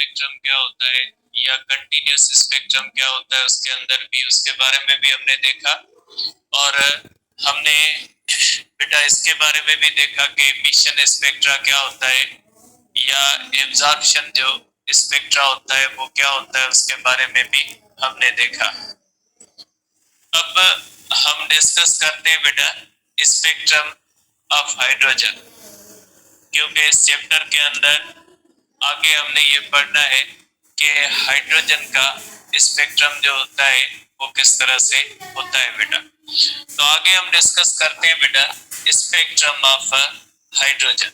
Spectrum क्या होता है या कंटिन्यूस स्पेक्ट्रम क्या होता है उसके अंदर भी, उसके बारे में भी हमने देखा। और हमने बेटा इसके बारे में भी देखा कि एमिशन स्पेक्ट्रा क्या होता है या एब्जॉर्प्शन जो स्पेक्ट्रा होता है वो क्या होता है, उसके बारे में भी हमने देखा। अब हम डिस्कस करते हैं बेटा स्पेक्ट्रम ऑफ हाइड्रोजन, क्योंकि इस चैप्टर के अंदर आगे हमने ये पढ़ना है कि हाइड्रोजन का स्पेक्ट्रम जो होता है वो किस तरह से होता है बेटा। तो आगे हम डिस्कस करते हैं बेटा स्पेक्ट्रम ऑफ हाइड्रोजन।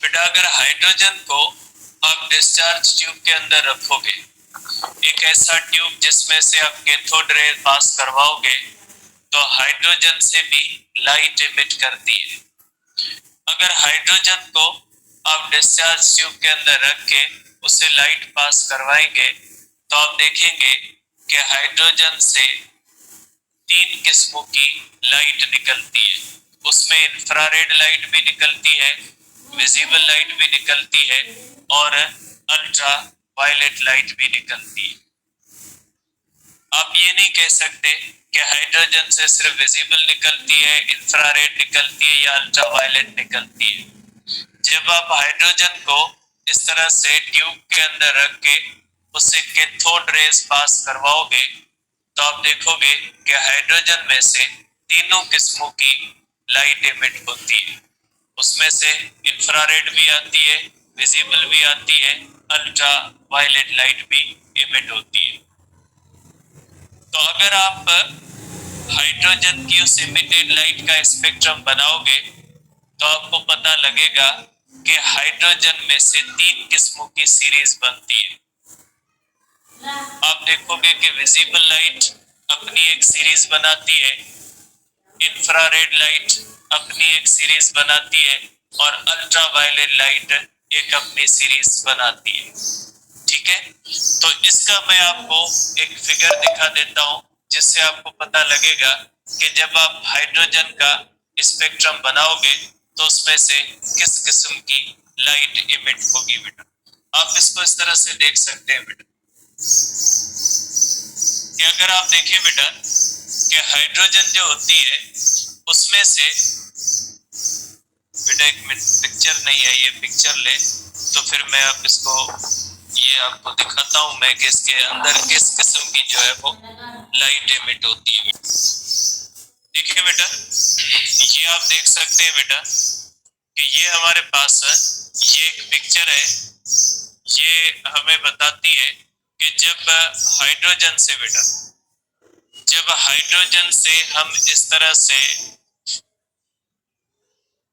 बेटा अगर हाइड्रोजन को आप डिस्चार्ज ट्यूब के अंदर रखोगे, एक ऐसा ट्यूब जिसमें से आप कैथोड रे पास करवाओगे, तो हाइड्रोजन से भी लाइट इमिट करती है। अगर हाइड्रोजन को आप डिस्चार्ज ट्यूब के अंदर रख के उससे लाइट पास करवाएंगे तो आप देखेंगे कि हाइड्रोजन से 3 किस्मों की लाइट निकलती है। उसमें इंफ्रारेड लाइट भी निकलती है, विजिबल लाइट भी निकलती है और अल्ट्रा वायलेट लाइट भी निकलती है। आप ये नहीं कह सकते कि हाइड्रोजन से सिर्फ विजिबल निकलती है, इंफ्रारेड निकलती है या अल्ट्रा वायलेट निकलती है। जब आप हाइड्रोजन को इस तरह से ट्यूब के अंदर रख के उससे कैथोड रेज पास करवाओगे तो आप देखोगे कि हाइड्रोजन में से तीनों किस्मों की लाइट इमिट होती है। उसमें से इंफ्रारेड भी आती है, विजिबल भी आती है, अल्ट्रा वायलेट लाइट भी इमिट होती है। तो अगर आप हाइड्रोजन की उस इमिटेड लाइट का स्पेक्ट्रम बनाओगे तो आपको पता लगेगा कि हाइड्रोजन में से 3 किस्मों की सीरीज बनती है। आप देखोगे कि विजिबल लाइट अपनी एक सीरीज बनाती है, इंफ्रारेड लाइट अपनी एक सीरीज बनाती है और अल्ट्रा वायलेट लाइट एक अपनी सीरीज बनाती है। ठीक है, तो इसका मैं आपको एक फिगर दिखा देता हूं जिससे आपको पता लगेगा कि जब आप हाइड्रोजन का स्पेक्ट्रम बनाओगे तो उसमें से किस किस्म की लाइट इमिट होगी बेटा। आप इसको इस तरह से देख सकते हैं बेटा कि अगर आप देखें बेटा कि हाइड्रोजन जो होती है उसमें से बेटा, एक मिनट, पिक्चर नहीं है, ये पिक्चर ले तो फिर मैं आप इसको ये आपको दिखाता हूं मैं कि इसके अंदर किस किस्म की जो है वो लाइट इमिट होती है। देखिए बेटा, ये आप देख सकते हैं बेटा कि ये हमारे पास ये एक पिक्चर है, ये हमें बताती है कि जब हाइड्रोजन से बेटा, जब हाइड्रोजन से हम इस तरह से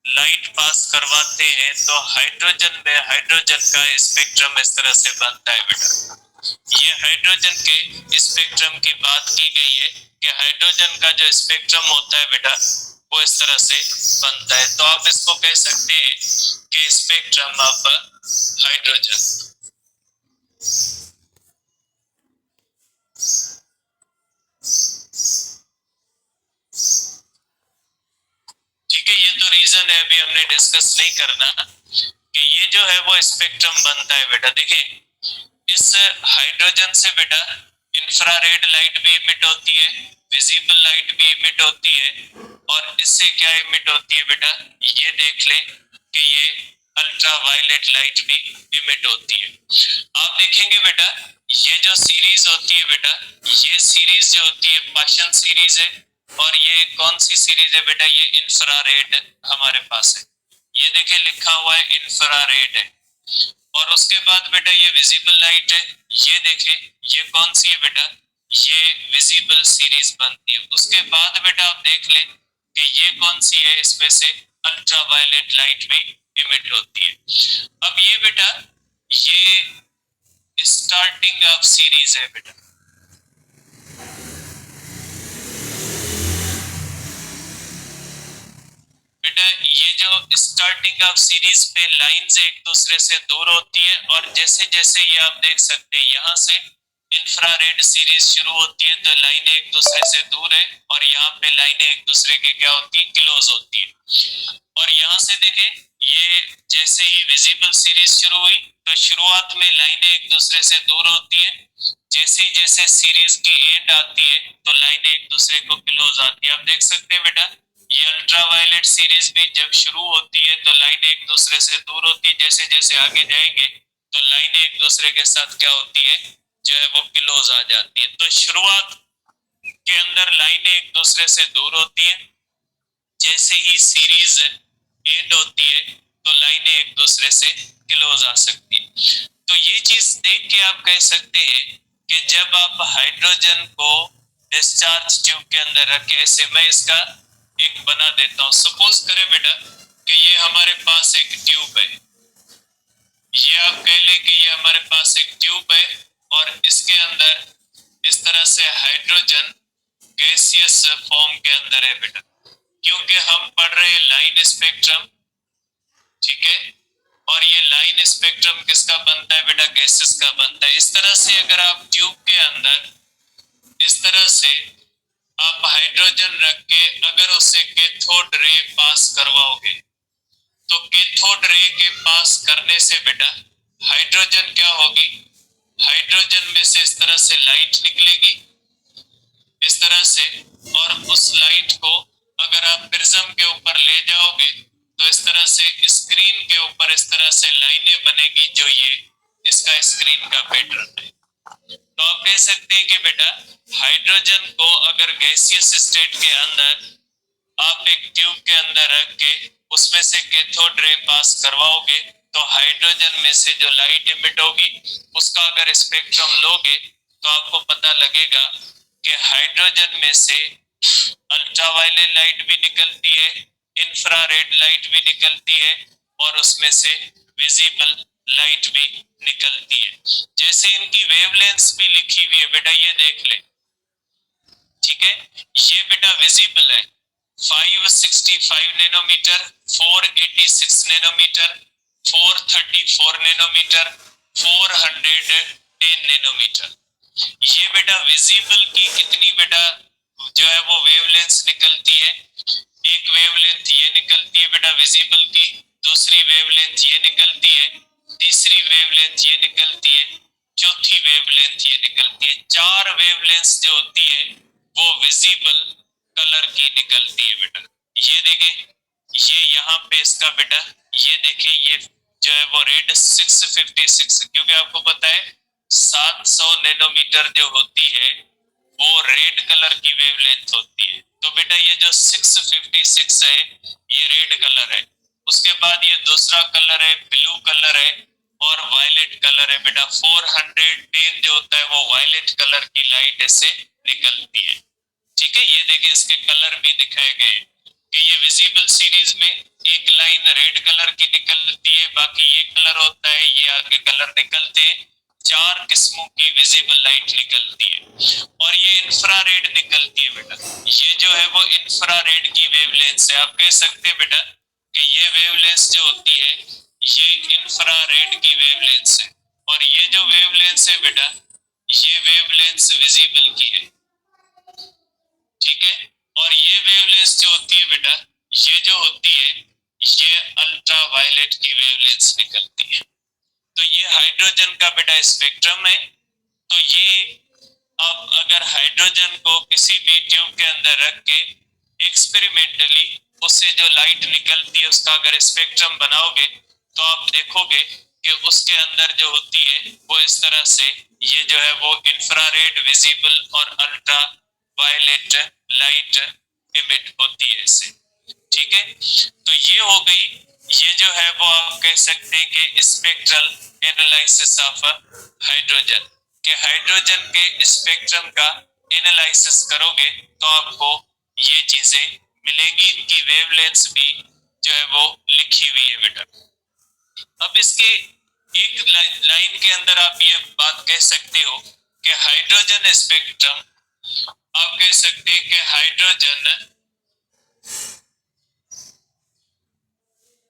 लाइट पास करवाते हैं तो हाइड्रोजन में हाइड्रोजन का स्पेक्ट्रम इस तरह से बनता है बेटा। ये हाइड्रोजन के स्पेक्ट्रम की बात की गई है कि हाइड्रोजन का जो स्पेक्ट्रम होता है बेटा वो इस तरह से बनता है। तो आप इसको कह सकते हैं कि स्पेक्ट्रम ऑफ हाइड्रोजन। ठीक है, ये तो रीजन है, अभी हमने डिस्कस नहीं करना कि ये जो है वो स्पेक्ट्रम बनता है बेटा। देखिए इस हाइड्रोजन से बेटा इंफ्रारेड लाइट भी इमिट होती है, विजिबल लाइट भी इमिट होती है और इससे क्या इमिट होती है बेटा, ये देख लें कि ये अल्ट्रा वायलेट लाइट भी इमिट होती है। आप देखेंगे बेटा ये जो सीरीज होती है बेटा, ये सीरीज जो होती है पाशन सीरीज है और ये कौन सी सीरीज है बेटा, ये इंफ्रारेड हमारे पास है। ये देखिए लिखा हुआ है इंफ्रारेड है। और उसके बाद बेटा ये विजिबल लाइट है, ये देखें ये कौन सी है बेटा, ये विजिबल सीरीज बनती है। उसके बाद बेटा आप देख लें कि ये कौन सी है, इसमें से अल्ट्रा वायलेट लाइट भी इमिट होती है। अब ये बेटा ये स्टार्टिंग ऑफ सीरीज है बेटा। बेटा ये जो स्टार्टिंग ऑफ सीरीज पे लाइंस एक दूसरे से दूर होती है, और जैसे जैसे ये आप देख सकते हैं यहाँ से इंफ्रारेड सीरीज शुरू होती है तो लाइनें एक दूसरे से दूर है, और यहाँ पे लाइनें एक दूसरे की क्या होती है, क्लोज होती है। और यहाँ से देखें, ये जैसे ही विजिबल सीरीज शुरू हुई तो शुरुआत में लाइनें एक दूसरे से दूर होती है, जैसे जैसे सीरीज की एंड आती है तो लाइनें एक दूसरे को क्लोज आती है। आप देख सकते हैं बेटा, ये अल्ट्रावायलेट सीरीज भी जब शुरू होती है तो लाइनें एक दूसरे से दूर होती है, जैसे जैसे आगे जाएंगे तो लाइनें एक दूसरे के साथ क्या होती है, जो है वो क्लोज आ जाती है। तो शुरुआत के अंदर लाइनें एक दूसरे से दूर होती है, जैसे ही सीरीज एंड होती है तो लाइनें एक दूसरे से क्लोज आ सकती है। तो ये चीज देख के आप कह सकते हैं कि जब आप हाइड्रोजन को डिस्चार्ज ट्यूब के अंदर रखें, ऐसे मैं इसका एक बना देता हूं। सपोज करें बेटा कि ये हमारे पास एक ट्यूब है, ये आप कह लें कि ये हमारे पास एक ट्यूब है, और इसके अंदर इस तरह से हाइड्रोजन गैसियस फॉर्म के अंदर है बेटा, क्योंकि हम पढ़ रहे हैं लाइन स्पेक्ट्रम, ठीक है, और ये लाइन स्पेक्ट्रम किसका बनता है बेटा, गैसेस का बनता है। इस तरह से अगर आप ट्यूब के अंदर इस तरह से आप हाइड्रोजन रख के अगर उससे कैथोड रे पास करवाओगे तो कैथोड रे के पास करने से बेटा हाइड्रोजन क्या होगी, हाइड्रोजन में से इस तरह से लाइट निकलेगी, इस तरह से, और उस लाइट को अगर आप प्रिज्म के ऊपर ले जाओगे तो इस तरह से स्क्रीन के ऊपर इस तरह से लाइनें बनेगी, जो ये इसका स्क्रीन का पैटर्न है। तो आप कह सकते हैं कि बेटा हाइड्रोजन को अगर गैसियस स्टेट के अंदर आप एक ट्यूब के अंदर रख के उसमें से कैथोड रे पास करवाओगे तो हाइड्रोजन में से जो लाइट इमिट होगी उसका अगर स्पेक्ट्रम लोगे तो आपको पता लगेगा कि हाइड्रोजन में से अल्ट्रावायलेट लाइट भी निकलती है, इंफ्रारेड लाइट भी निकलती है, और उसमें से विजिबल लाइट भी निकलती है। जैसे इनकी वेवलेंथ भी लिखी हुई है बेटा, ये देख ले, ठीक है, ये बेटा विजिबल है 565 नैनोमीटर, 486 नैनोमीटर, 434 नैनोमीटर, 410 नैनोमीटर। ये बेटा विजिबल की कितनी बेटा जो है वो वेवलेंथ निकलती है, एक वेवलेंथ ये निकलती है बेटा विजिबल की, दूसरी वेवलेंथ ये निकलती है, तीसरी वेवलेंथ ये निकलती है, चौथी वेवलेंथ ये निकलती है। चार वेवलेंथ जो होती है वो विजिबल कलर की निकलती है बेटा। ये देखें, ये यहाँ पे इसका बेटा ये देखें, ये जो है वो रेड 656, क्योंकि आपको पता है 700 नैनोमीटर जो होती है वो रेड कलर की वेवलेंथ होती है। तो बेटा ये जो 656 है ये रेड कलर है, उसके बाद ये दूसरा कलर है ब्लू कलर है, और वायलेट कलर है बेटा। 410 जो होता है वो वायलेट कलर की लाइट से निकलती है, ठीक है। ये देखिए इसके कलर भी दिखाए गए कि ये विजिबल सीरीज में एक लाइन रेड कलर की निकलती है, बाकी ये कलर होता है, ये आगे कलर निकलते हैं, चार किस्मों की विजिबल लाइट निकलती है। और ये इंफ्रारेड निकलती है बेटा, ये जो है वो इंफ्रारेड की वेवलेंथ है। आप कह सकते हैं बेटा कि ये वेवलेंथ जो होती है ये इंफ्रारेड की वेवलेंथ है, और ये जो वेवलेंथ है बेटा ये वेवलेंथ विजिबल की है, ठीक है। और ये वेवलेंथ जो होती है बेटा ये जो होती है ये अल्ट्रावायलेट की वेवलेंथ निकलती है। तो ये हाइड्रोजन का बेटा स्पेक्ट्रम है। तो ये आप अगर हाइड्रोजन को किसी भी ट्यूब के अंदर रख के एक्सपेरिमेंटली उससे जो लाइट निकलती है उसका अगर स्पेक्ट्रम बनाओगे तो आप देखोगे कि उसके अंदर जो होती है वो इस तरह से ये जो है वो इंफ्रारेड, विजिबल और अल्ट्रा वायलेट लाइट इमिट होती है इससे, ठीक है। तो ये हो गई, ये जो है वो आप कह सकते हैं कि स्पेक्ट्रल एनालिसिस ऑफ हाइड्रोजन, कि हाइड्रोजन के स्पेक्ट्रम का एनालिसिस करोगे तो आपको ये चीजें मिलेंगी, इनकी वेवलेंथ भी जो है वो लिखी हुई है बेटा। अब इसके एक लाइन के अंदर आप ये बात कह सकते हो कि हाइड्रोजन स्पेक्ट्रम, आप कह सकते हैं कि hydrogen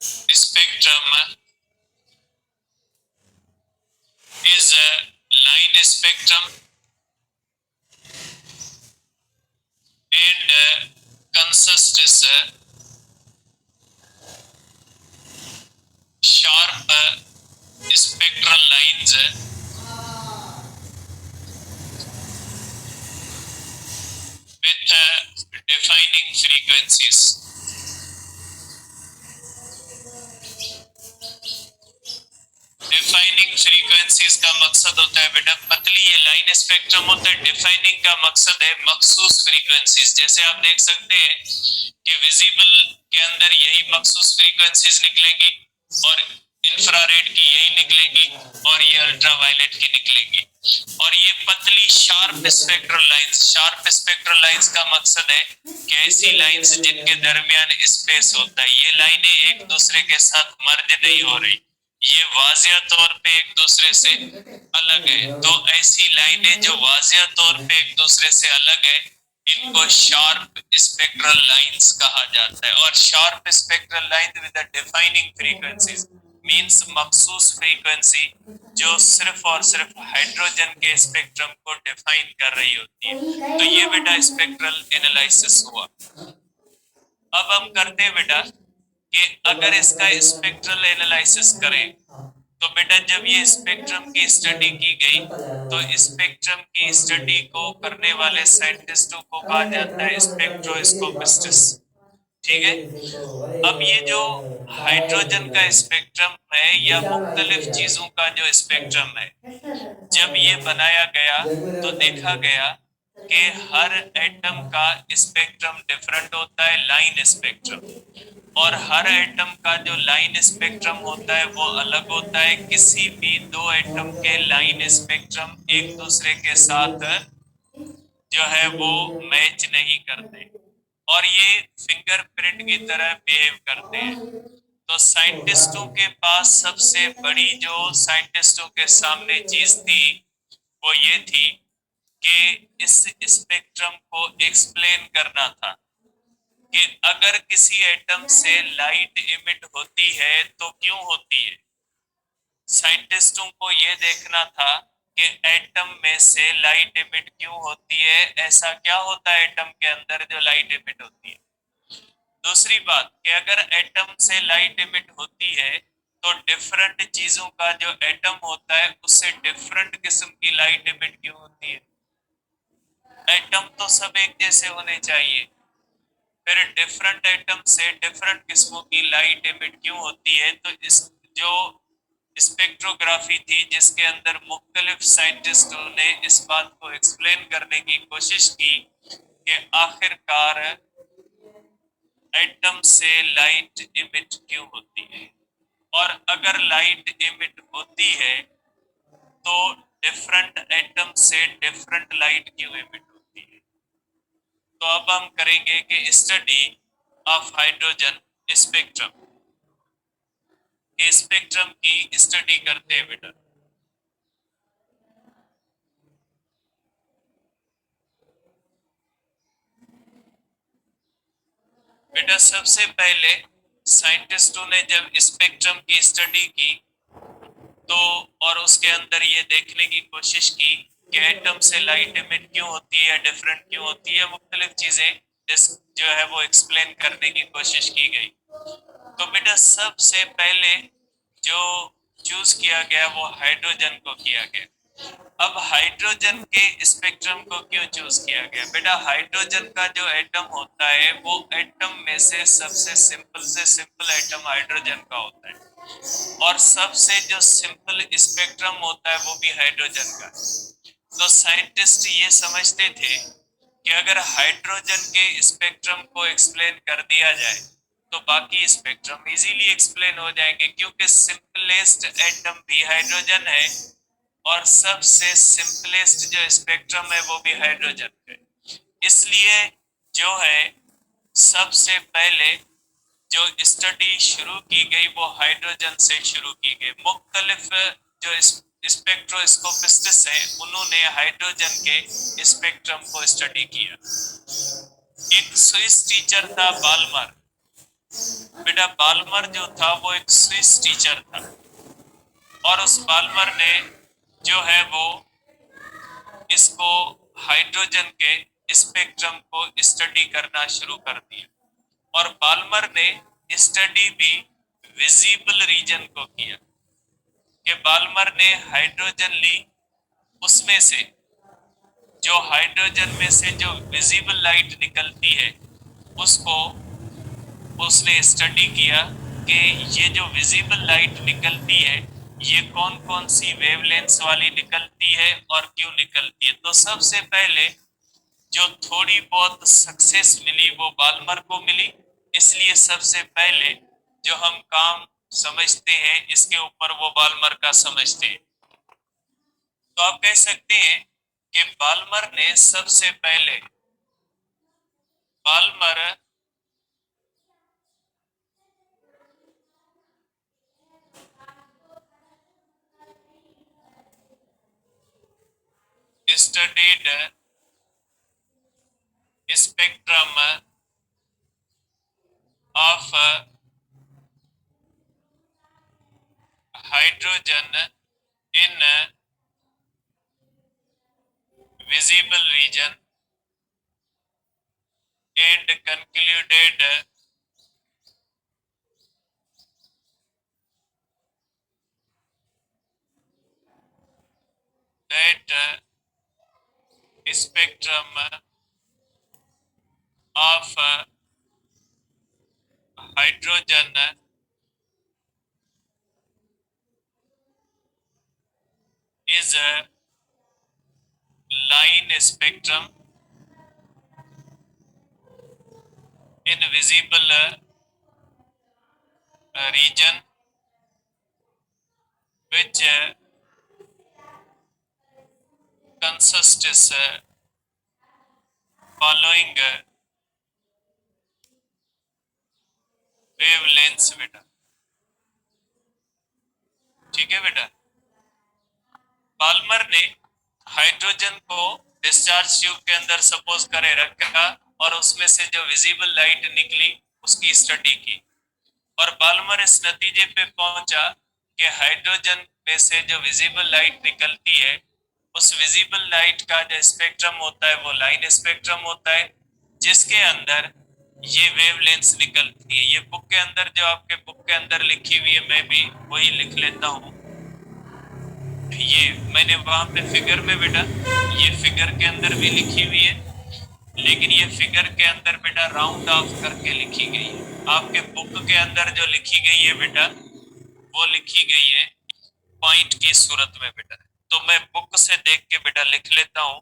spectrum is a line spectrum and consists sharp spectral lines with defining frequencies. Defining frequencies का मकसद होता है बेटा, पतली ये लाइन स्पेक्ट्रम होता है, डिफाइनिंग का मकसद है मखसूस फ्रीक्वेंसीज। जैसे आप देख सकते हैं कि विजिबल के अंदर यही मखसूस फ्रीक्वेंसीज निकलेंगी और इंफ्रारेड की यही निकलेंगी और ये अल्ट्रावायलेट की निकलेंगी। और ये पतली sharp spectral lines, sharp spectral lines का मकसद है कि ऐसी लाइंस जिनके दरमियान स्पेस होता है, ये लाइनें एक दूसरे के साथ मर्ज नहीं हो रही, ये वाजिया तौर पे एक दूसरे से अलग है। तो ऐसी लाइनें जो वाजिया तौर पे एक दूसरे से अलग है, इनको शार्प स्पेक्ट्रल लाइंस कहा जाता है। और sharp spectral lines with defining frequencies means मखसूस फ्रीक्वेंसी जो सिर्फ और सिर्फ हाइड्रोजन के स्पेक्ट्रम को डिफाइन कर रही होती है। तो ये बेटा स्पेक्ट्रल एनालिसिस हुआ। अब हम करते हैं बेटा कि अगर इसका स्पेक्ट्रल एनालिसिस करें तो बेटा जब ये स्पेक्ट्रम की स्टडी की गई तो स्पेक्ट्रम की स्टडी को करने वाले साइंटिस्टों को कहा जाता है स्पेक्ट्रोस्कोपिस्ट्स। ठीक है। अब ये जो हाइड्रोजन का स्पेक्ट्रम है या मुख्तलिफ चीजों का जो स्पेक्ट्रम है, जब ये बनाया गया तो देखा गया कि हर एटम का स्पेक्ट्रम डिफरेंट होता है, लाइन स्पेक्ट्रम, और हर एटम का जो लाइन स्पेक्ट्रम होता है वो अलग होता है। किसी भी दो एटम के लाइन स्पेक्ट्रम एक दूसरे के साथ जो है वो मैच नहीं करते और ये फिंगरप्रिंट की तरह बिहेव करते हैं। तो साइंटिस्टों के पास सबसे बड़ी जो साइंटिस्टों के सामने चीज थी वो ये थी कि इस स्पेक्ट्रम को एक्सप्लेन करना था कि अगर किसी एटम से लाइट इमिट होती है तो क्यों होती है। साइंटिस्टों को यह देखना था कि एटम में से लाइट इमिट क्यों होती है, ऐसा क्या होता है एटम के अंदर जो लाइट इमिट होती है। दूसरी बात कि अगर एटम से लाइट इमिट होती है तो डिफरेंट चीजों का जो एटम होता है उससे डिफरेंट किस्म की लाइट इमिट क्यों होती है। एटम तो सब एक जैसे होने चाहिए, फिर डिफरेंट एटम से डिफरेंट किस्मों की लाइट इमिट क्यों होती है। तो इस जो स्पेक्ट्रोग्राफी थी जिसके अंदर मुख्तलिफ साइंटिस्टों ने इस बात को एक्सप्लेन करने की कोशिश की कि आखिरकार एटम से लाइट इमिट क्यों होती है, और अगर लाइट इमिट होती है तो डिफरेंट एटम से डिफरेंट लाइट क्यों इमिट होती है। तो अब हम करेंगे कि study of hydrogen spectrum, spectrum की स्टडी करते हैं बेटा। बेटा सबसे पहले साइंटिस्टों ने जब स्पेक्ट्रम की स्टडी की तो और उसके अंदर ये देखने की कोशिश की कि एटम से लाइट इमिट क्यों होती है, डिफरेंट क्यों होती है, मुख्तलिफ चीजें जो है वो एक्सप्लेन करने की कोशिश की गई। तो बेटा सबसे पहले जो चूज किया गया वो हाइड्रोजन को किया गया। अब हाइड्रोजन के स्पेक्ट्रम को क्यों चूज किया गया बेटा, हाइड्रोजन का जो एटम होता है वो एटम में से सबसे सिंपल एटम हाइड्रोजन का होता है और सबसे जो सिंपल स्पेक्ट्रम होता है वो भी हाइड्रोजन का है। तो साइंटिस्ट ये समझते थे कि अगर हाइड्रोजन के स्पेक्ट्रम को एक्सप्लेन कर दिया जाए तो बाकी स्पेक्ट्रम इजीली एक्सप्लेन हो जाएंगे, क्योंकि सिंपलेस्ट एटम भी हाइड्रोजन है और सबसे सिंपलेस्ट जो स्पेक्ट्रम है वो भी हाइड्रोजन है। इसलिए जो है सबसे पहले जो स्टडी शुरू की गई वो हाइड्रोजन से शुरू की गई। मुख्तलिफ जो स्पेक्ट्रोस्कोपिस्ट्स हैं उन्होंने हाइड्रोजन के स्पेक्ट्रम को स्टडी किया। एक स्विस टीचर था बाल्मर, बेटा बाल्मर जो था वो एक स्विस टीचर था, और उस बाल्मर ने जो है वो इसको हाइड्रोजन के स्पेक्ट्रम को स्टडी करना शुरू कर दिया। और बाल्मर ने स्टडी भी विजिबल रीजन को किया, कि बाल्मर ने हाइड्रोजन ली, उसमें से जो हाइड्रोजन में से जो विजिबल लाइट निकलती है उसको उसने स्टडी किया कि ये जो विजिबल लाइट निकलती है ये कौन कौन सी वेवलेंथ्स वाली निकलती है और क्यों निकलती है। तो सबसे पहले जो थोड़ी बहुत सक्सेस मिली वो बाल्मर को मिली, इसलिए सबसे पहले जो हम काम समझते हैं इसके ऊपर वो बाल्मर का समझते हैं। तो आप कह सकते हैं कि बाल्मर ने सबसे पहले Balmer studied spectrum of hydrogen in visible region and concluded that spectrum of hydrogen is a line spectrum in visible region which consists following wavelengths बेटा। ठीक है बेटा, बाल्मर ने हाइड्रोजन को डिस्चार्ज ट्यूब के अंदर सपोज करे रखा और उसमें से जो विजिबल लाइट निकली उसकी स्टडी की, और बाल्मर इस नतीजे पे पहुंचा कि हाइड्रोजन में से जो विजिबल लाइट निकलती है उस विजिबल लाइट का जो स्पेक्ट्रम होता है वो लाइन स्पेक्ट्रम होता है, जिसके अंदर ये वेवलेंथ्स निकलती है। ये बुक के अंदर जो आपके बुक के अंदर लिखी हुई है मैं भी वही लिख लेता हूँ। ये मैंने वहां पे फिगर में बेटा ये फिगर के अंदर भी लिखी हुई है, लेकिन ये फिगर के अंदर बेटा राउंड ऑफ करके लिखी गई है। आपके बुक के अंदर जो लिखी गई है बेटा वो लिखी गई है पॉइंट की सूरत में बेटा। तो मैं बुक से देख के बेटा लिख लेता हूँ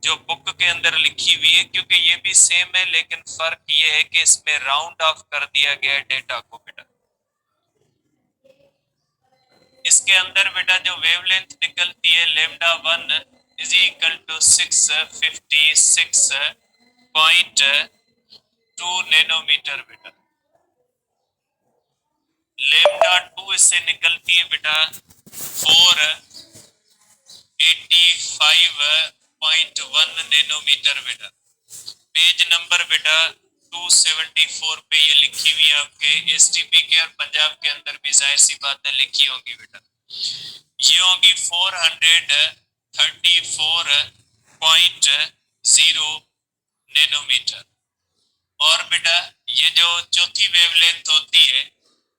जो बुक के अंदर लिखी हुई है, क्योंकि ये भी सेम है लेकिन फर्क ये है कि इसमें राउंड ऑफ कर दिया गया है डेटा को बेटा। इसके अंदर बेटा जो वेवलेंथ निकलती है lambda 1 is equal to 656.2 nanometre बेटा। लेमडा 2 इससे निकलती है बेटा 485.1 नैनोमीटर बेटा। पेज नंबर बेटा 274 पे ये लिखी हुई है आपके एसटीपी के और पंजाब के अंदर भी जाहिर सी बात है लिखी होगी बेटा। ये होगी 434.0 नैनोमीटर। और बेटा ये जो चौथी वेवलेंथ होती है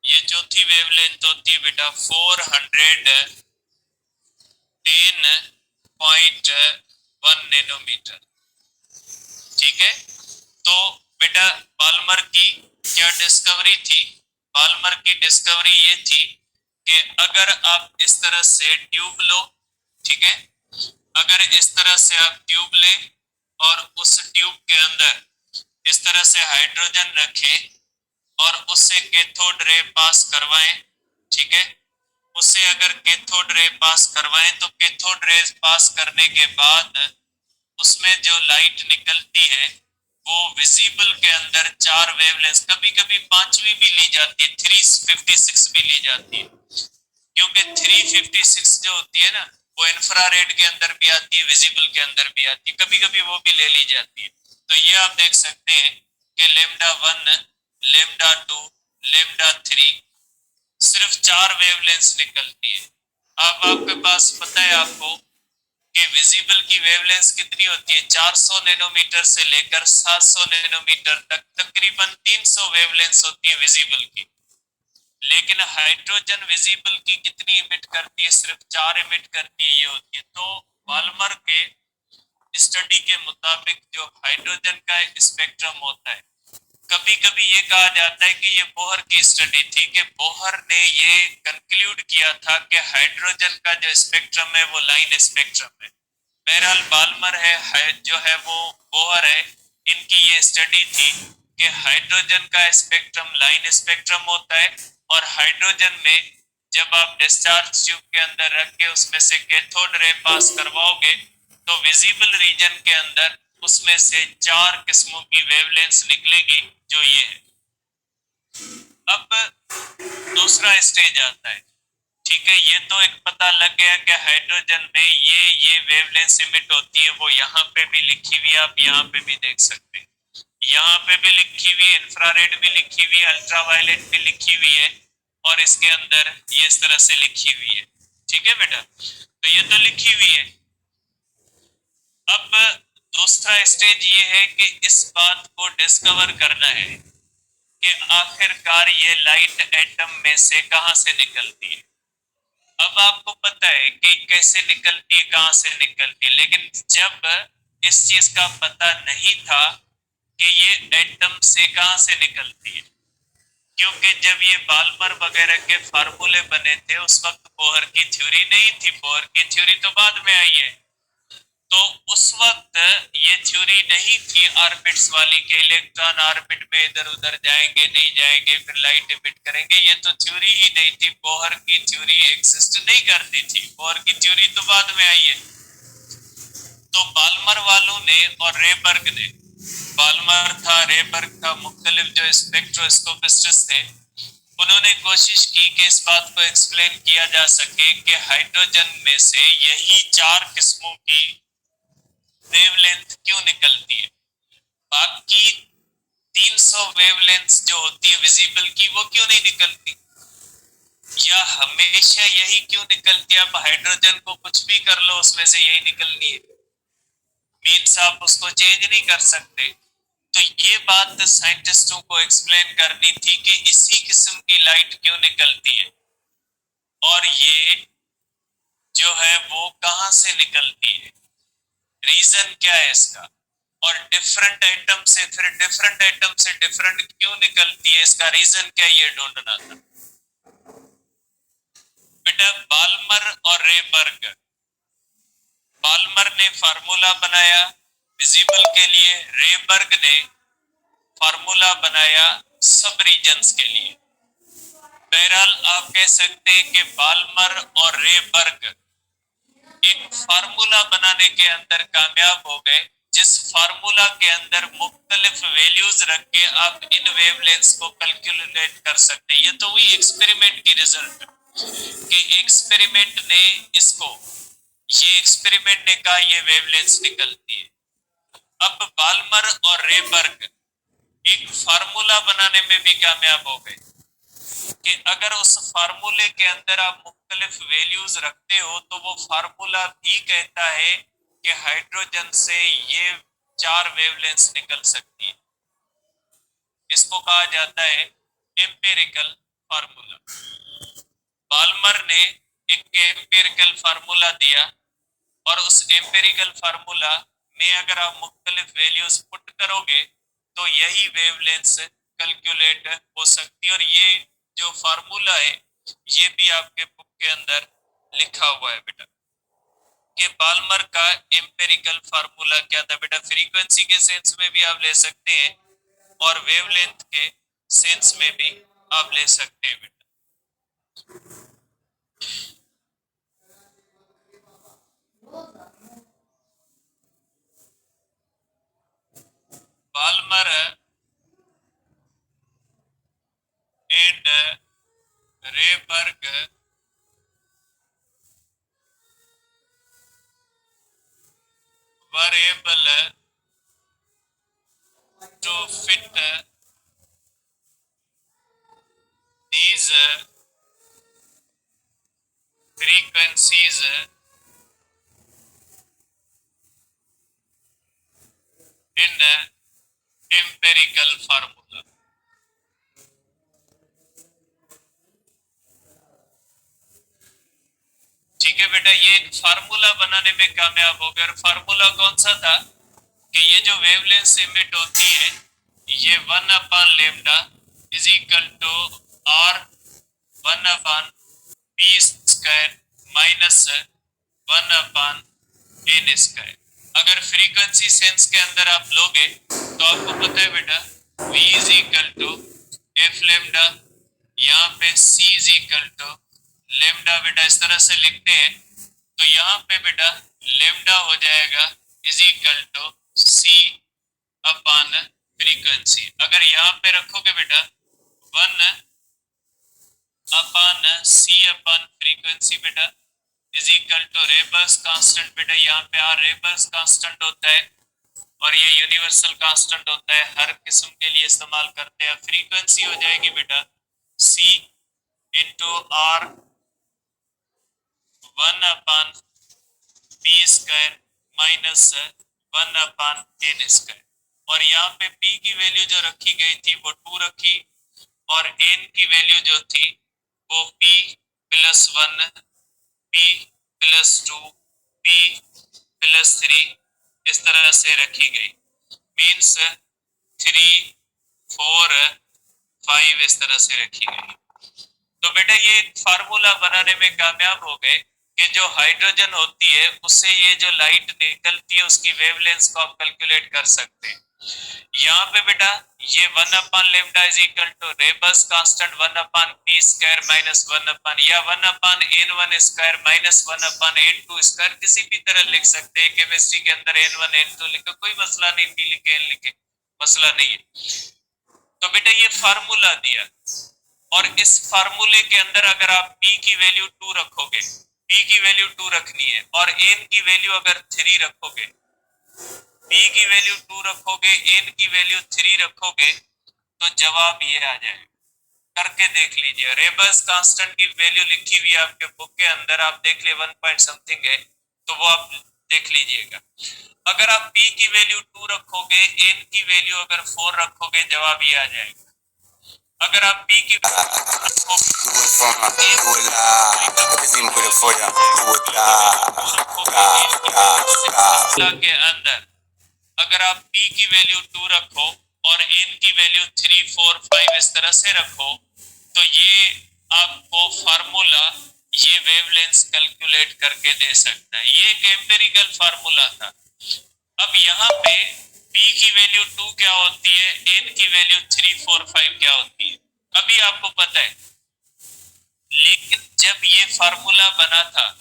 ये चौथी वेवलेंथ होती है बेटा 410.1 नैनोमीटर। ठीक है, तो बेटा बाल्मर की क्या डिस्कवरी थी? बाल्मर की डिस्कवरी ये थी कि अगर आप इस तरह से ट्यूब लो, ठीक है, अगर इस तरह से आप ट्यूब लें और उस ट्यूब के अंदर इस तरह से हाइड्रोजन रखें और उससे कैथोड रे पास करवाएं, ठीक है, उससे अगर कैथोड रे पास करवाएं तो कैथोड रे पास करने के बाद उसमें जो लाइट निकलती है वो विजिबल के अंदर 4 वेवलेंथ, कभी कभी 5वीं भी ली जाती है, 356 भी ली जाती है, क्योंकि 356 जो होती है ना वो इंफ्रारेड के अंदर भी आती है, विजिबल के अंदर भी आती है, कभी कभी वो भी ले ली जाती है। तो ये आप देख सकते हैं कि लेमडा 1, लेमडा 2, लेमडा 3, सिर्फ 4 वेवलेंथ निकलती है। अब आपके पास पता है आपको कि विजिबल की वेवलेंथ कितनी होती है, 400 नैनोमीटर से लेकर 700 नैनोमीटर तक, तकरीबन 300 वेवलेंथ होती है विजिबल की। लेकिन हाइड्रोजन विजिबल की कितनी इमिट करती है, सिर्फ 4 इमिट करती है, ये होती है। तो बाल्मर के स्टडी के मुताबिक जो हाइड्रोजन का स्पेक्ट्रम होता है, कभी कभी ये कहा जाता है कि ये बोहर की स्टडी थी, कि बोहर ने ये कंक्लूड किया था कि हाइड्रोजन का जो स्पेक्ट्रम है वो लाइन स्पेक्ट्रम है। बहरहाल बाल्मर है जो है वो बोहर है, इनकी ये स्टडी थी कि हाइड्रोजन का स्पेक्ट्रम लाइन स्पेक्ट्रम होता है, और हाइड्रोजन में जब आप डिस्चार्ज ट्यूब के अंदर रख के उसमें से कैथोड रे पास करवाओगे तो विजिबल रीजन के अंदर उसमें से 4 किस्मों की वेवलेंथ निकलेगी, जो ये है। अब दूसरा स्टेज आता है, ठीक है, ये तो एक पता लग गया कि हाइड्रोजन में ये वेवलेंथ इमिट होती है, वो यहाँ पे भी लिखी हुई है, आप यहाँ पे भी देख सकते हैं, यहाँ पे भी लिखी हुई है, इंफ्रारेड भी लिखी हुई है, अल्ट्रावायलेट भी लिखी हुई है, और इसके अंदर ये इस तरह से लिखी हुई है। ठीक है बेटा, तो ये तो लिखी हुई है। अब दूसरा स्टेज ये है कि इस बात को डिस्कवर करना है कि आखिरकार ये लाइट एटम में से कहां से निकलती है। अब आपको पता है कि कैसे निकलती है, कहां से निकलती है, लेकिन जब इस चीज का पता नहीं था कि ये एटम से कहां से निकलती है, क्योंकि जब ये बाल्मर वगैरह के फार्मूले बने थे उस वक्त बोहर की थ्योरी नहीं थी, बोहर की थ्योरी तो बाद में आई है। तो उस वक्त ये थ्योरी नहीं थी ऑर्बिट्स वाली के इलेक्ट्रॉन ऑर्बिट में इधर उधर जाएंगे नहीं जाएंगे फिर लाइट एमिट करेंगे, ये तो थ्योरी ही नहीं थी, बोहर की थ्योरी एग्जिस्ट नहीं करती थी, बोहर की थ्योरी तो बाद में आई है। तो बाल्मर वालों ने और रेबर्ग ने, बाल्मर था रेबर्ग था, मुख्तलिफ जो स्पेक्ट्रोस्कोपिस्ट्स थे, उन्होंने कोशिश की कि इस बात को एक्सप्लेन किया जा सके कि हाइड्रोजन में से यही 4 किस्मों की वेवलेंथ क्यों निकलती है, बाकी 300 वेवलेंथ जो होती है विजिबल की वो क्यों नहीं निकलती, या हमेशा यही क्यों निकलती है। अब हाइड्रोजन को कुछ भी कर लो उसमें से यही निकलनी है, मीन्स आप उसको चेंज नहीं कर सकते। तो ये बात साइंटिस्टों को एक्सप्लेन करनी थी कि इसी किस्म की लाइट क्यों निकलती है, और ये जो है वो कहां से निकलती है, रीजन क्या है इसका, और डिफरेंट एटम से फिर डिफरेंट एटम से डिफरेंट क्यों निकलती है, इसका रीजन क्या, ये ढूंढना था। बेटा बाल्मर और रेबर्ग, बाल्मर ने फार्मूला बनाया विजिबल के लिए, रेबर्ग ने फार्मूला बनाया सब रीजन्स के लिए। बहरहाल आप कह सकते हैं कि बाल्मर और रेबर्ग एक फार्मूला बनाने के अंदर कामयाब हो गए, जिस फार्मूला के अंदर मुख्तलिफ वैल्यूज रख के आप इन वेवलेंथ्स को कैलकुलेट कर सकते हैं। ये तो हुई एक्सपेरिमेंट की रिजल्ट, कि एक्सपेरिमेंट ने इसको, ये एक्सपेरिमेंट ने कहा ये वेवलेंथ्स निकलती है। अब बाल्मर और रेबर्ग एक फार्मूला बनाने में भी कामयाब हो गए, कि अगर उस फार्मूले के अंदर आप मुख्तलिफ वैल्यूज रखते हो तो वो फार्मूला भी कहता है कि हाइड्रोजन से ये 4 वेवलेंथ्स निकल सकती है। इसको कहा जाता है एम्पिरिकल फार्मूला। बाल्मर ने एक एम्पिरिकल फार्मूला दिया, और उस एम्पिरिकल फार्मूला में अगर आप मुख्तलिफ वैल्यूज पुट करोगे तो यही वेवलेंथ्स कैलकुलेट हो सकती है। और ये जो फार्मूला है ये भी आपके बुक के अंदर लिखा हुआ है बेटा, कि बाल्मर का एम्पिरिकल फार्मूला क्या था बेटा, फ्रीक्वेंसी के सेंस में भी आप ले सकते हैं और वेवलेंथ के सेंस में भी आप ले सकते हैं बेटा। Balmer and Rydberg were able to fit these frequencies in empirical formula. ठीक है बेटा, ये एक फार्मूला बनाने में कामयाब हो गया। और फार्मूला कौन सा था कि ये जो वेवलेंथ इमिट होती है ये 1/λ is equal to R 1/p² minus 1/n²। अगर फ्रीक्वेंसी सेंस के अंदर आप लोगे तो आपको पता है बेटा v is equal to F lambda, यहाँ पे c is equal to lambda. बेटा इस तरह से लिखते हैं तो यहाँ पे बेटा लेमडा हो जाएगा is equal to c upon frequency. अगर यहाँ पे रखोगे बेटा 1/c फ्रीक्वेंसी बेटा is equal to Rydberg's constant. बेटा यहाँ पे आर रेबर्स कांस्टेंट होता है और ये यूनिवर्सल कांस्टेंट होता है, हर किस्म के लिए इस्तेमाल करते हैं। फ्रीक्वेंसी हो जाएगी बेटा c into are 1/p² minus 1/n²। और यहाँ पे p की वैल्यू जो रखी गई थी वो 2 रखी और n की वैल्यू जो थी वो p+1 p+2 p+3 इस तरह से रखी गई। मीन्स 3 4 5 इस तरह से रखी गई। तो बेटा ये फार्मूला बनाने में कामयाब हो गए कि जो हाइड्रोजन होती है उससे ये जो लाइट निकलती है उसकी वेवलेंथ को आप कैलकुलेट कर सकते हैं। यहाँ पे बेटा ये 1/λ is equal to Rydberg's constant 1/p² minus 1/ या 1/n1² माइनस 1/n2² किसी भी तरह लिख सकते हैं। केमिस्ट्री के अंदर n1 n2 लिखो कोई मसला नहीं, p लिखे n लिखे मसला नहीं है। तो बेटा ये फार्मूला दिया और इस फार्मूले के अंदर अगर आप p की वैल्यू 2 रखोगे, p की वैल्यू 2 रखनी है और n की वैल्यू अगर 3 रखोगे, p की वैल्यू 2 रखोगे n की वैल्यू 3 रखोगे तो जवाब ये आ जाएगा। करके देख लीजिए, रेबर्स कांस्टेंट की वैल्यू लिखी हुई है आपके बुक के अंदर, आप देख लिए 1 पॉइंट समथिंग है तो वो आप देख लीजिएगा। अगर आप p की वैल्यू 2 रखोगे, n की वैल्यू अगर 4 रखोगे जवाब ये आ जाएगा। अगर आप p की के अंदर अगर आप p की वैल्यू 2 रखो और n की वैल्यू 3 4 5 इस तरह से रखो तो ये आपको फार्मूला ये वेवलेंथ कैलकुलेट करके दे सकता है। ये एक एम्पिरिकल फार्मूला था। अब यहाँ पे p की वैल्यू 2 क्या होती है, n की वैल्यू 3 4 5 क्या होती है अभी आपको पता है। लेकिन जब ये फार्मूला बना था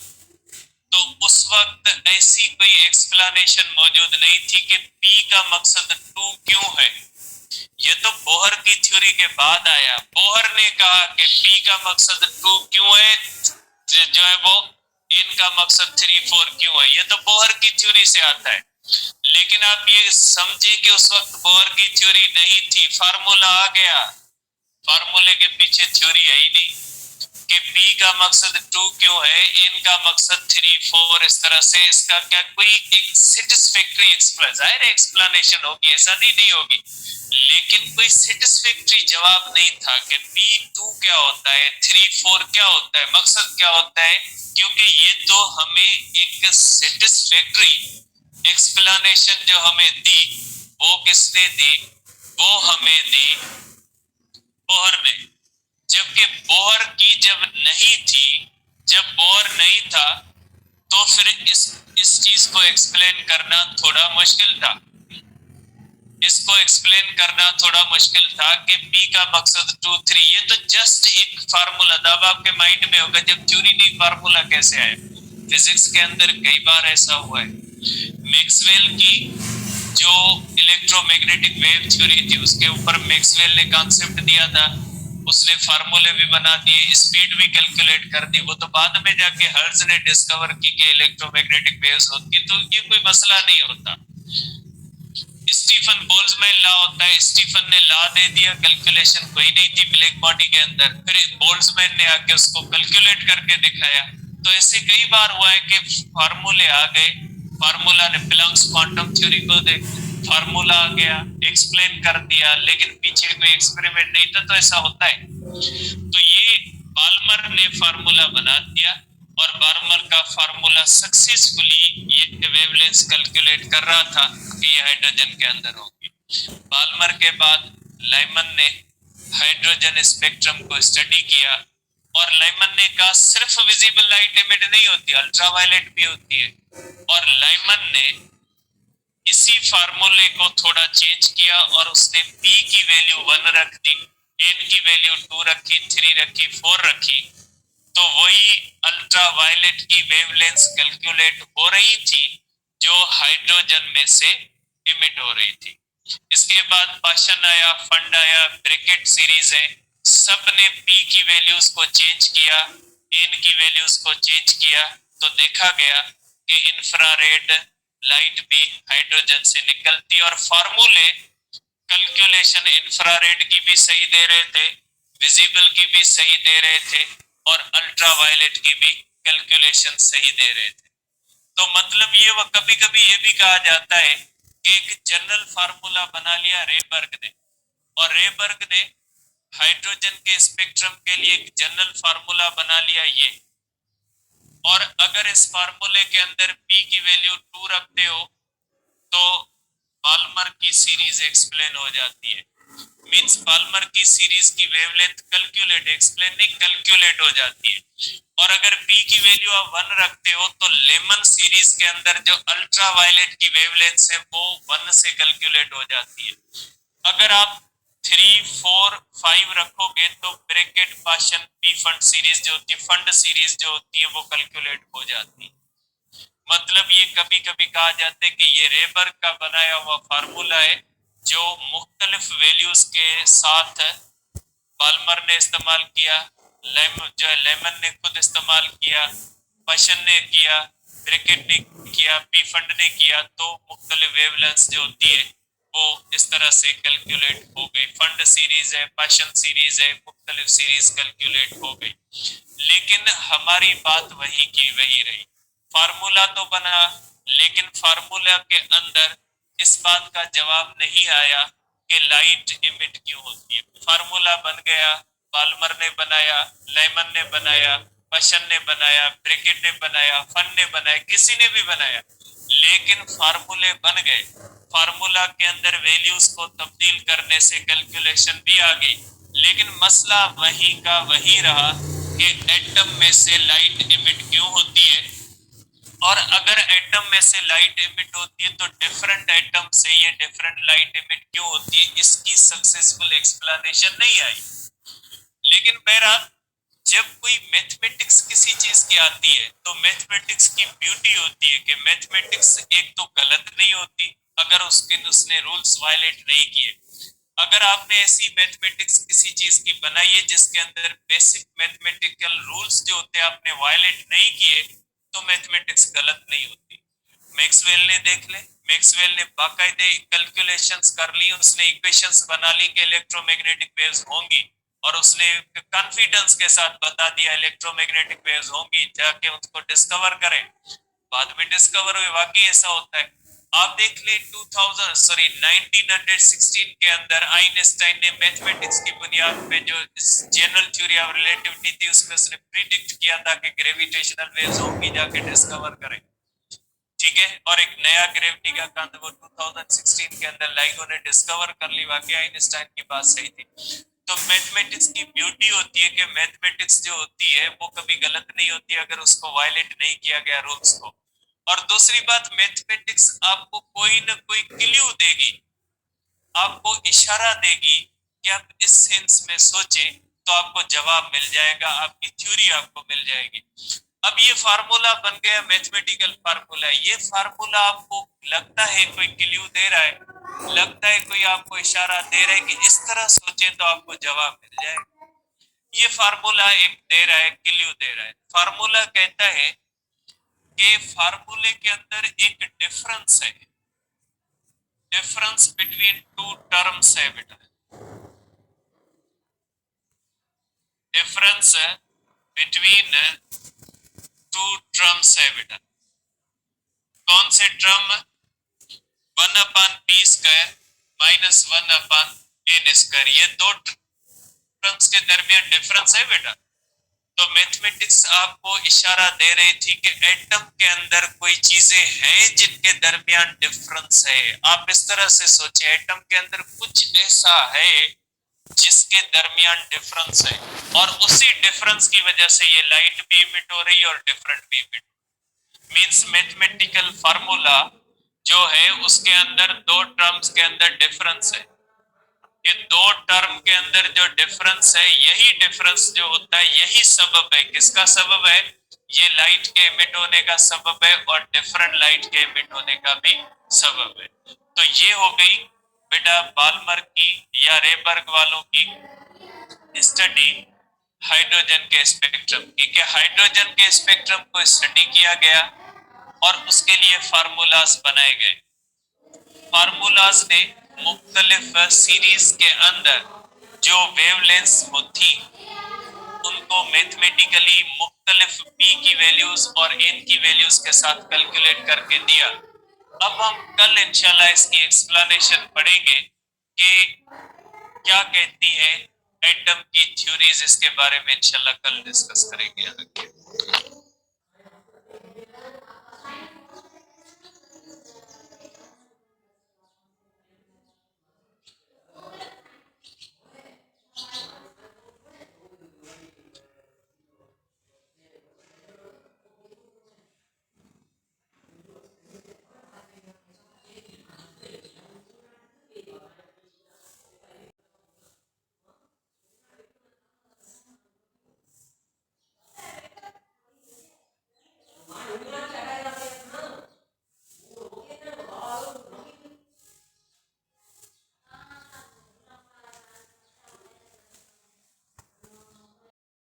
तो उस वक्त ऐसी कोई एक्सप्लेनेशन मौजूद नहीं थी कि p का मकसद 2 क्यों है। ये तो बोहर की थ्योरी के बाद आया। बोहर ने कहा कि p का मकसद 2 क्यों है, जो है वो n का मकसद 3 4 क्यों है। ये तो बोहर की थ्योरी से आता है। लेकिन आप ये समझे कि उस वक्त बोहर की थ्योरी नहीं थी, फार्मूला आ गया, फार्मूले के पीछे थ्योरी है ही नहीं कि p का मकसद 2 क्यों है, n का मकसद 3 4 इस तरह से। इसका क्या कोई एक सेटिस्फैक्टरी एक्सप्लेनेशन होगी, ऐसा नहीं होगी, लेकिन कोई सेटिस्फैक्टरी जवाब नहीं था कि p2 क्या होता है, 3 4 क्या होता है, मकसद क्या होता है। क्योंकि ये तो हमें एक सेटिस्फैक्टरी एक्सप्लेनेशन जो हमें दी वो किसने दी, वो हमें दी बोहर ने। जबकि बोहर की जब नहीं थी, जब बोहर नहीं था तो फिर इस चीज को एक्सप्लेन करना थोड़ा मुश्किल था। इसको एक्सप्लेन करना थोड़ा मुश्किल था कि p का मकसद 2 3। ये तो जस्ट एक फार्मूला था। अब आपके माइंड में होगा जब थ्योरी नहीं फार्मूला कैसे आया। फिजिक्स के अंदर कई बार ऐसा हुआ है। मैक्सवेल की जो इलेक्ट्रोमैग्नेटिक वेव थ्योरी थी उसके ऊपर मैक्सवेल ने कॉन्सेप्ट दिया था, उसने फार्मूले भी बना दिए, स्पीड भी कैलकुलेट कर दी। वो तो बाद में जाके हर्ट्ज ने डिस्कवर की कि इलेक्ट्रोमैग्नेटिक वेव्स होती, तो ये कोई मसला नहीं होता। स्टीफन बोल्ट्जमैन लॉ होता है, स्टीफन ने लॉ दे दिया, कैलकुलेशन कोई नहीं थी ब्लैक बॉडी के अंदर, फिर बोल्ट्जमैन ने आके उसको कैलकुलेट करके दिखाया। तो ऐसे कई बार हुआ है कि फार्मूले आ गए, फार्मूला ने प्लैंक्स क्वांटम थ्योरी को दे, फार्मूला आ गया, एक्सप्लेन कर दिया, लेकिन पीछे कोई एक्सपेरिमेंट नहीं था, तो ऐसा होता है। तो ये बाल्मर ने फार्मूला बना दिया, और बाल्मर का फार्मूला सक्सेसफुली ये वेवलेंथ कैलकुलेट कर रहा था कि ये हाइड्रोजन के अंदर होगी। बाल्मर के बाद लाइमन ने हाइड्रोजन स्पेक्ट्रम को स्टडी किया, और लाइमन ने कहा सिर्फ विजिबल लाइट इमिट नहीं होती, अल्ट्रावायलेट भी होती है। और लाइमन ने इसी फार्मूले को थोड़ा चेंज किया, और उसने पी की वैल्यू 1 रख दी, एन की वैल्यू 2 रखी, 3 रखी, 4 रखी। तो वही अल्ट्रावायलेट की वेवलेंथ कैलकुलेट हो रही थी जो हाइड्रोजन में से इमिट हो रही थी। इसके बाद पाशन आया, फंड आया, ब्रैकेट सीरीज है, सब ने पी की वैल्यूज को चेंज किया, एन की वैल्यूज को चेंज किया, तो देखा गया कि इंफ्रारेड लाइट भी हाइड्रोजन से निकलती, और फार्मूले कैलकुलेशन इंफ्रारेड की भी सही दे रहे थे, विजिबल की भी सही दे रहे थे, और अल्ट्रावायलेट की भी कैलकुलेशन सही दे रहे थे। तो मतलब ये वो कभी कभी ये भी कहा जाता है कि एक जनरल फार्मूला बना लिया रेबर्ग ने, और रेबर्ग ने हाइड्रोजन के स्पेक्ट्रम के लिए एक जनरल फार्मूला बना लिया ये, और अगर इस फार्मूले के अंदर पी की वैल्यू 2 रखते हो तो बाल्मर की सीरीज एक्सप्लेन हो जाती है। मींस बाल्मर की सीरीज की वेवलेंथ कैलकुलेट, एक्सप्लेन नहीं, कैलकुलेट हो जाती है। और अगर पी की वैल्यू आप 1 रखते हो तो लेमन सीरीज के अंदर जो अल्ट्रावायलेट की वेवलेंथ है वो 1 से कैलकुलेट हो जाती है। अगर आप 3, 4, 5 रखोगे तो bracket Paschen P fund series जो होती है, फंड सीरीज जो होती है वो कैलकुलेट हो जाती है। मतलब ये कभी कभी कहा जाता है कि ये रेबर्ग का बनाया हुआ फार्मूला है जो मुख्तलिफ वैल्यूज के साथ बाल्मर ने इस्तेमाल किया, जो है लेमन ने खुद इस्तेमाल किया, पाशन ने किया, ब्रैकेट ने किया, पी फंड ने किया, तो मुख्तलिफ वेवलेंथ जो होती है वो इस तरह से कैलकुलेट हो गई। फंड सीरीज है, पाशन सीरीज है, मुख्तलिफ सीरीज कैलकुलेट हो गई। लेकिन हमारी बात वही की वही रही, फार्मूला तो बना, लेकिन फार्मूला के अंदर इस बात का जवाब नहीं आया कि लाइट इमिट क्यों होती है। फार्मूला बन गया, बाल्मर ने बनाया, लेमन ने बनाया, पशन ने बनाया, ब्रैकेट ने बनाया, फन ने बनाया, किसी ने भी बनाया, लेकिन फार्मूले बन गए। फार्मूला के अंदर वैल्यूज को तब्दील करने से कैलकुलेशन भी आ गई, लेकिन मसला वही का वही रहा कि एटम में से लाइट इमिट क्यों होती है, और अगर एटम में से लाइट इमिट होती है तो डिफरेंट एटम से ये डिफरेंट लाइट इमिट क्यों होती है, इसकी सक्सेसफुल एक्सप्लेनेशन नहीं आई। लेकिन बहरहाल जब कोई मैथमेटिक्स किसी चीज की आती है तो मैथमेटिक्स की ब्यूटी होती है कि मैथमेटिक्स एक तो गलत नहीं होती अगर उसने रूल्स वायलेट नहीं किए। अगर आपने ऐसी मैथमेटिक्स किसी चीज की बनाई है जिसके अंदर बेसिक मैथमेटिकल रूल्स जो होते हैं आपने वायलेट नहीं किए, तो मैथमेटिक्स गलत नहीं होती। मैक्सवेल ने देख ले, मैक्सवेल ने बाकायदे कैलकुलेशंस कर ली, उसने इक्वेशंस बना ली कि इलेक्ट्रोमैग्नेटिक वेव्स होंगी, और उसने कॉन्फिडेंस के साथ बता दिया इलेक्ट्रोमैग्नेटिक वेव्स होंगी, जाके उसको डिस्कवर करें। बाद में डिस्कवर हुए वाकई ऐसा होता है। आप देख ले 1916 के अंदर आइंस्टाइन ने मैथमेटिक्स की बुनियाद पे जो जनरल थ्योरी ऑफ रिलेटिविटी थी उसमें उसने प्रिडिक्ट किया था कि ग्रेविटेशनल वेव्स होंगी, जाके डिस्कवर करें। ठीक है, और एक नया ग्रेविटी का कांसेप्ट वो 2016 के अंदर लाइगो ने डिस्कवर कर ली। वाकई आइंस्टाइन की बात सही थी। तो मैथमेटिक्स की ब्यूटी होती है कि मैथमेटिक्स जो होती है वो कभी गलत नहीं होती अगर उसको वायलेट नहीं किया गया रूल्स को। और दूसरी बात, मैथमेटिक्स आपको कोई ना कोई क्लू देगी, आपको इशारा देगी कि आप इस सेंस में सोचें तो आपको जवाब मिल जाएगा, आपकी थ्योरी आपको मिल जाएगी। अब ये फार्मूला बन गया, मैथमेटिकल फार्मूला। ये फार्मूला आपको लगता है कोई क्लू दे रहा है, लगता है कोई आपको इशारा दे रहा है कि इस तरह सोचे तो आपको जवाब मिल जाएगा। ये फार्मूला एक दे रहा है, क्लू दे रहा है। फार्मूला कहता है कि फार्मूले के अंदर एक डिफरेंस है, डिफरेंस बिटवीन टू टर्म्स है बेटा, डिफरेंस बिटवीन टू टर्म्स है बेटा। कौन से टर्म? 1/p² -1/n², ये दो टर्म्स के दरमियान डिफरेंस है बेटा। तो मैथमेटिक्स आपको इशारा दे रही थी कि एटम के अंदर कोई चीजें हैं जिनके दरमियान डिफरेंस है। आप इस तरह से सोचिए, एटम के अंदर कुछ ऐसा है जिसके दरमियान डिफरेंस है, और उसी डिफरेंस की वजह से ये लाइट भी इमिट हो रही है और डिफरेंट भी इमिट। मींस मैथमेटिकल फार्मूला जो है उसके अंदर दो टर्म्स के अंदर डिफरेंस है। ये दो टर्म के अंदर जो डिफरेंस है, यही डिफरेंस जो होता है, यही सबब है। किसका सबब है? ये लाइट के इमिट होने का सबब है और डिफरेंट लाइट के इमिट होने का भी सबब है। तो ये हो गई बेटा बाल्मर की या रेबर्ग वालों की स्टडी हाइड्रोजन के स्पेक्ट्रम की, कि हाइड्रोजन के स्पेक्ट्रम को स्टडी किया गया और उसके लिए फार्मूलाज बनाए गए। फार्मूलाज ने मुख्तलिफ सीरीज के अंदर जो वेवलेंथ्स होती उनको मैथमेटिकली मुख्तलिफ p की वैल्यूज और n की वैल्यूज के साथ कैलकुलेट करके दिया। अब हम कल इंशाल्लाह इसकी एक्सप्लेनेशन पढ़ेंगे कि क्या कहती है एटम की थ्योरीज, इसके बारे में इंशाल्लाह कल डिस्कस करेंगे।